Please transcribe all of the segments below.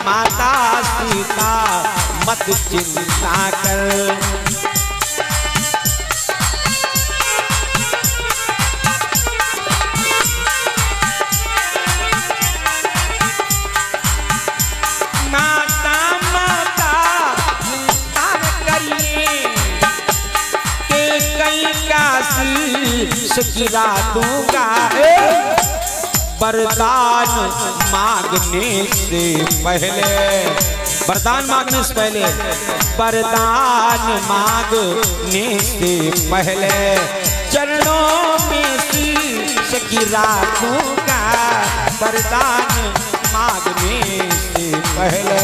माता सीता मत चिंता कर। माता माता चिंता करिए के कई का शीश गिरा दूंगा। वरदान मांगने से पहले, वरदान मांगने से पहले, वरदान मांगने से पहले चरणों में शीश गिरा दूंगा। वरदान मांगने से पहले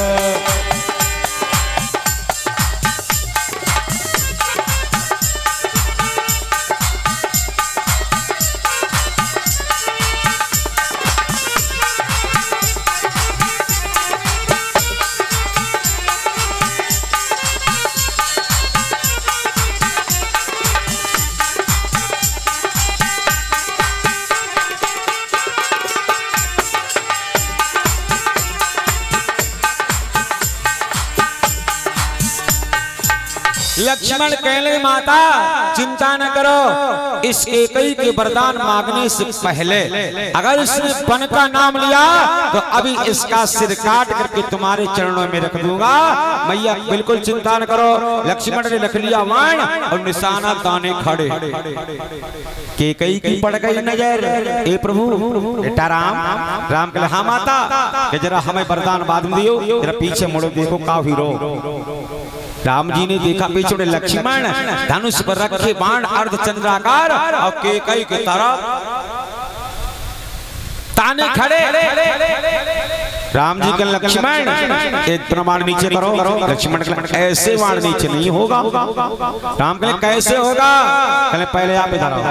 लक्ष्मण कहले माता चिंता न करो, इस कैकेयी के वरदान मांगने से पहले अगर इसने वन का नाम लिया तो अभी इसका सिर काट करके तुम्हारे चरणों में रख दूंगा। मैया बिल्कुल चिंता न करो। लक्ष्मण ने रख लिया बाण और निशाना दाने खड़े। कैकेयी की पड़ गई नजर, ए प्रभु बेटा राम। राम कहले हाँ माता, कि जरा हमें वरदान बाद में दियो, जरा पीछे मुड़ो देखो काफी रो। राम जी ने देखा पीछे लक्ष्मण धनुष पर रखे बाण अर्धचंद्राकार और कैकेयी की तरफ ताने खड़े। राम जी के लक्ष्मण एक प्रमाण नीचे करो। लक्ष्मण के ऐसे बाण नीचे नहीं होगा। राम कहले कैसे होगा? कहले पहले आप इधर आओ।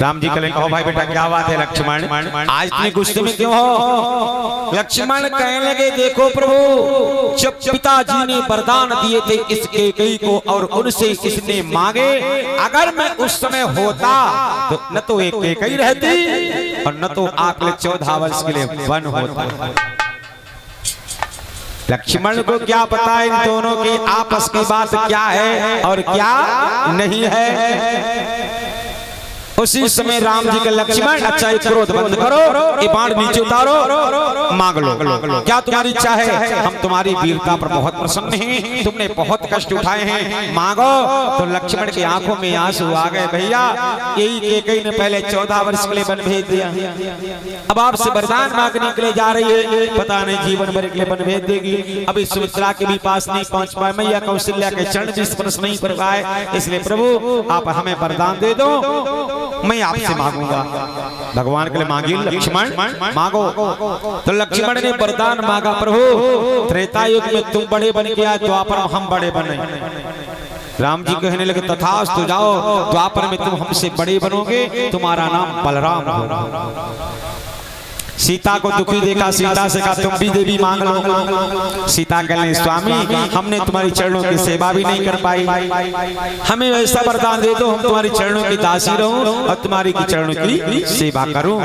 राम जी कहले कहो भाई बेटा क्या बात है लक्ष्मण, आज इतने गुस्से में क्यों हो? लक्ष्मण कहने लगे देखो प्रभु, जब पिताजी ने वरदान दिए थे इस कैकेयी को और उनसे इसने मांगे, अगर मैं उस समय होता तो न तो एक कैकेयी रहती और न तो आपके 14 वर्ष के लिए वन होता। लक्ष्मण को क्या पता इन दोनों की आपस की बात क्या है और क्या नहीं है। उसी समय राम जी के लक्ष्मण अच्छा एक क्रोध बंद करो, ये बाण नीचे उतारो, मांग लो क्या तुम्हारी इच्छा है। हम तुम्हारी वीरता पर बहुत प्रसन्न हैं, तुमने बहुत कष्ट उठाए हैं, मांगो। तो लक्ष्मण की आंखों में आंसू आ गए। भैया यही कैकेयी ने पहले 14 वर्ष के लिए वन भेज दिया, अब आपसे वरदान मांगने के लिए जा रही है, पता नहीं जीवन भर के लिए वन भेज देगी। अभी सुमित्रा के भी पास नहीं पहुंच पाए, मैया कौशल्या के चरण भी स्पर्श नहीं कर पाए, इसलिए प्रभु आप हमें वरदान दे दो, मैं आपसे मांगूंगा। भगवान के लिए मांगी लक्ष्मण मांगो। तो लक्ष्मण ने वरदान मांगा प्रभु त्रेता युग में तुम बड़े बन के आए, द्वापर में हम बड़े बने। राम जी कहने लगे तथास्तु, जाओ द्वापर में तुम हमसे बड़े बनोगे, तुम्हारा नाम बलराम होगा। सीता को दुखी देखा, सीता से कहा तुम भी देवी मांग लो। सीता कहने स्वामी हमने तुम्हारी चरणों की सेवा भी नहीं कर पाई, हमें ऐसा वरदान दे दो हम तुम्हारी चरणों की दासी रहूं और तुम्हारी की चरणों की सेवा करूं।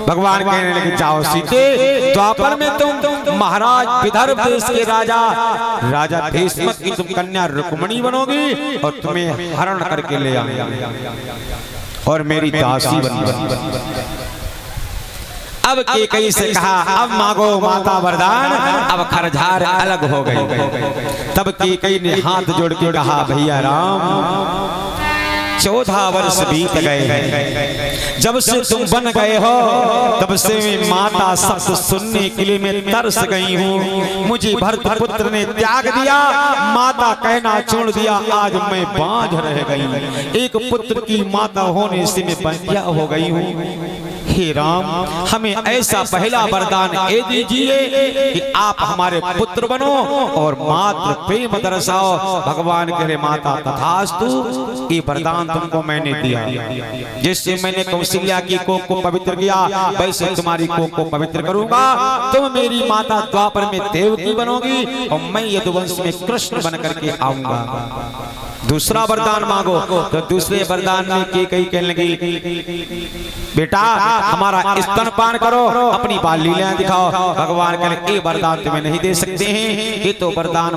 भगवान कहने लगे जाओ सीते, द्वापर में तुम महाराज विदर्भ देश के राजा भीष्मक की तुम कन्या रुक्मिणी बनोगी और तुम्हें हरण करके ले आऊंगा और मेरी दासी बनोगी। अब कैकेयी से कहा अब मांगो माता वरदान, अब खरझार अलग हो गई। तब कैकेयी ने हाथ जोड़ के कहा भैया राम 14 वर्ष बीत गए, जब से तुम बन गए हो तब से माता शब्द सुनने के लिए मैं तरस गई हूँ। मुझे भरत पुत्र ने त्याग दिया, माता कहना छोड़ दिया, आज मैं बांझ रह गई। एक पुत्र की माता होने से मैं बंध्या हो गई हूँ। हे राम हमें ऐसा पहला वरदान ये दीजिए कि आप हमारे पुत्र बनो और मात्र प्रेम दर्शाओ। भगवान कहे माता तथास्तु, ये वरदान तुमको मैंने दिया, जिससे मैंने कौशल्या की कोख को पवित्र किया वैसे तुम्हारी कोख को पवित्र करूंगा। तुम मेरी माता द्वापर में देवकी बनोगी और मैं यदुवंश में कृष्ण बन करके आऊंगा। दूसरा वरदान मांगो। तो दूसरे वरदान में की कही कहने लगी, बेटा हमारा स्तनपान करो, अपनी बाल लीलाएं दिखाओ। भगवान कहने ये वरदान तुम्हें नहीं दे सकते हैं, ये तो वरदान